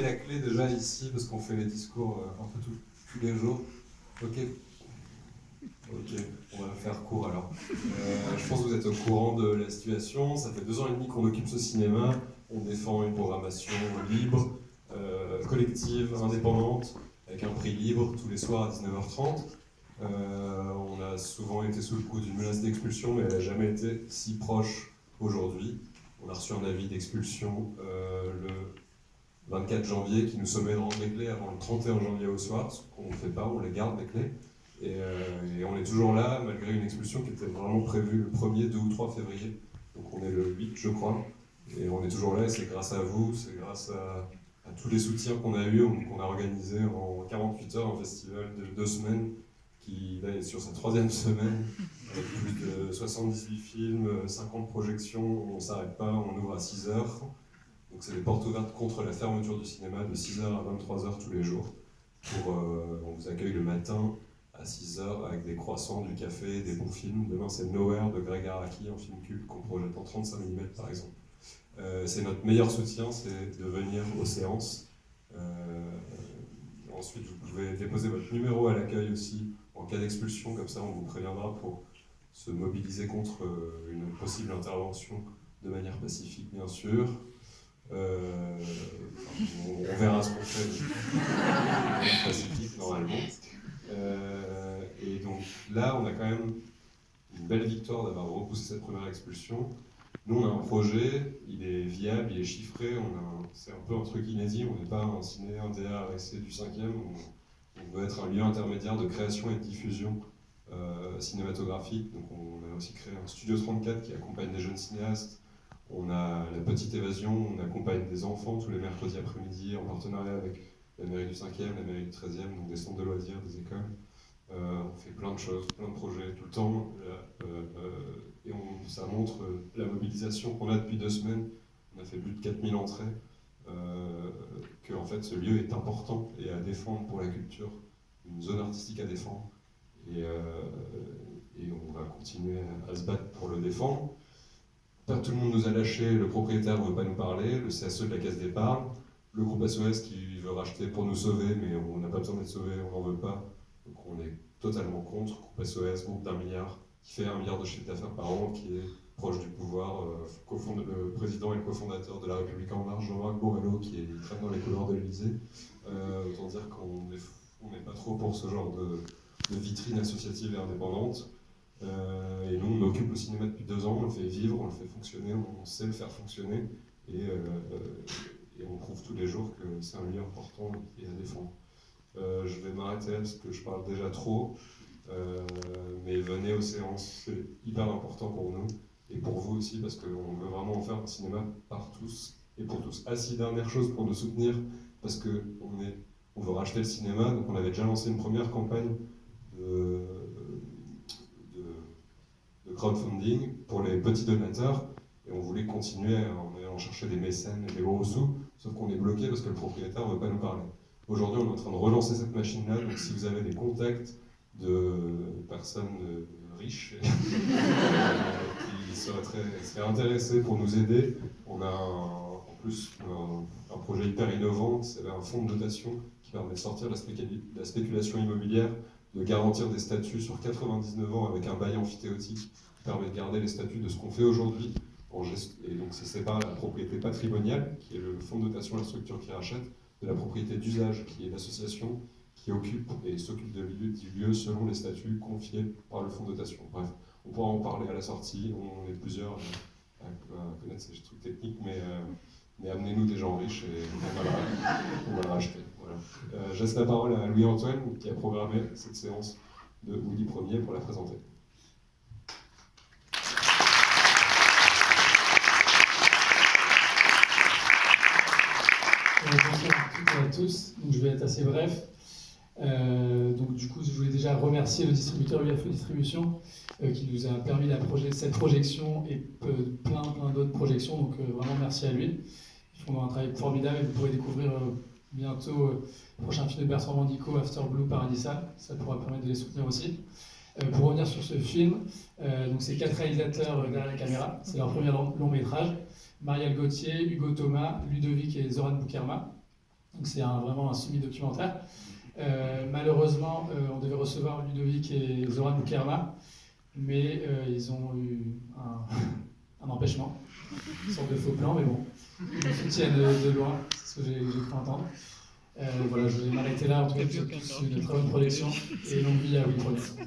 avez la clé déjà ici, parce qu'on fait les discours un peu tous les jours. Ok, on va faire court alors. Je pense que vous êtes au courant de la situation. Ça fait 2 ans et demi qu'on occupe ce cinéma. On défend une programmation libre, collective, indépendante, avec un prix libre tous les soirs à 19h30. On a souvent été sous le coup d'une menace d'expulsion, mais elle n'a jamais été si proche aujourd'hui. On a reçu un avis d'expulsion le 24 janvier qui nous sommet de rendre les clés avant le 31 janvier au soir, ce qu'on ne fait pas, on les garde les clés. Et on est toujours là, malgré une expulsion qui était vraiment prévue le 1er, 2 ou 3 février. Donc on est le 8, je crois. Et on est toujours là, et c'est grâce à vous, c'est grâce à tous les soutiens qu'on a eus. On a organisé en 48 heures un festival de 2 semaines qui là, est sur sa 3e semaine, avec plus de 78 films, 50 projections, on ne s'arrête pas, on ouvre à 6 heures. Donc c'est des portes ouvertes contre la fermeture du cinéma de 6h à 23h tous les jours. On vous accueille le matin à 6h avec des croissants, du café, des bons films. Demain c'est Nowhere de Greg Araki, un film culte qu'on projette en 35 mm par exemple. C'est notre meilleur soutien, c'est de venir aux séances. Ensuite vous pouvez déposer votre numéro à l'accueil aussi en cas d'expulsion, comme ça on vous préviendra pour se mobiliser contre une possible intervention de manière pacifique bien sûr. On verra ce qu'on fait de pacifique normalement. Et donc là, on a quand même une belle victoire d'avoir repoussé cette première expulsion. Nous, on a un projet, il est viable, il est chiffré, c'est un peu un truc inédit, on n'est pas un ciné, un DA RSC du 5e, on veut être un lieu intermédiaire de création et de diffusion cinématographique. Donc on a aussi créé un Studio 34 qui accompagne des jeunes cinéastes. On a la Petite Évasion, on accompagne des enfants tous les mercredis après-midi en partenariat avec la mairie du 5e, la mairie du 13e, donc des centres de loisirs, des écoles. On fait plein de choses, plein de projets tout le temps. Et ça montre la mobilisation qu'on a depuis 2 semaines. On a fait plus de 4000 entrées. Que en fait, ce lieu est important et à défendre pour la culture, une zone artistique à défendre. Et on va continuer à se battre pour le défendre. Pas tout le monde nous a lâchés, le propriétaire ne veut pas nous parler, le CSE de la Caisse d'Épargne, le groupe SOS qui veut racheter pour nous sauver, mais on n'a pas besoin d'être sauvé, on n'en veut pas. Donc on est totalement contre. Groupe SOS, groupe d'1 milliard, qui fait 1 milliard de chiffre d'affaires par an, qui est proche du pouvoir, le président et le cofondateur de La République En Marche, Jean-Marc Borrello, qui traîne dans les couleurs de l'Élysée. Autant dire qu'on n'est pas trop pour ce genre de vitrine associative et indépendante. Et nous, on occupe le cinéma depuis 2 ans, on le fait vivre, on le fait fonctionner, on sait le faire fonctionner, et on prouve tous les jours que c'est un lieu important et à défendre. Je vais m'arrêter là parce que je parle déjà trop, mais venez aux séances, c'est hyper important pour nous, et pour vous aussi, parce qu'on veut vraiment en faire un cinéma par tous et pour tous. Ah si, dernière chose pour nous soutenir, parce qu'on veut racheter le cinéma, donc on avait déjà lancé une première campagne de crowdfunding pour les petits donateurs, et on voulait continuer en allant chercher des mécènes et des gros sous, sauf qu'on est bloqué parce que le propriétaire ne veut pas nous parler. Aujourd'hui, on est en train de relancer cette machine-là, donc si vous avez des contacts de personnes riches qui seraient intéressées pour nous aider, on a en plus un projet hyper innovant, c'est un fonds de dotation qui permet de sortir de la spéculation immobilière, de garantir des statuts sur 99 ans avec un bail amphithéotique qui permet de garder les statuts de ce qu'on fait aujourd'hui. Et donc ça sépare la propriété patrimoniale, qui est le fonds de dotation, la structure qui rachète, de la propriété d'usage, qui est l'association qui occupe et s'occupe du lieu selon les statuts confiés par le fonds de dotation. Bref, on pourra en parler à la sortie, on est plusieurs à connaître ces trucs techniques, mais amenez-nous des gens riches et on va le racheter. Voilà. Je laisse la parole à Louis-Antoine qui a programmé cette séance de Willy Ier pour la présenter. Bonjour à toutes et à tous, donc, je vais être assez bref. Donc du coup, je voulais déjà remercier le distributeur UFE Distribution qui nous a permis cette projection et plein d'autres projections, donc vraiment merci à lui. Ils font un travail formidable et vous pourrez découvrir bientôt le prochain film de Bertrand Mandico, After Blue Paradisal, ça pourra permettre de les soutenir aussi. Pour revenir sur ce film, donc c'est 4 réalisateurs derrière la caméra, c'est leur premier long métrage. Marielle Gauthier, Hugo Thomas, Ludovic et Zoran Boukerma. Donc c'est vraiment un semi-documentaire. Malheureusement, on devait recevoir Ludovic et Zoran Boukerma, mais ils ont eu un empêchement, une sorte de faux plan, mais bon, ils nous soutiennent de loin, c'est ce que j'ai pu entendre. Voilà, je vais m'arrêter là, en tout cas, je vous souhaite tous une très bonne projection et longue vie à WeProduct.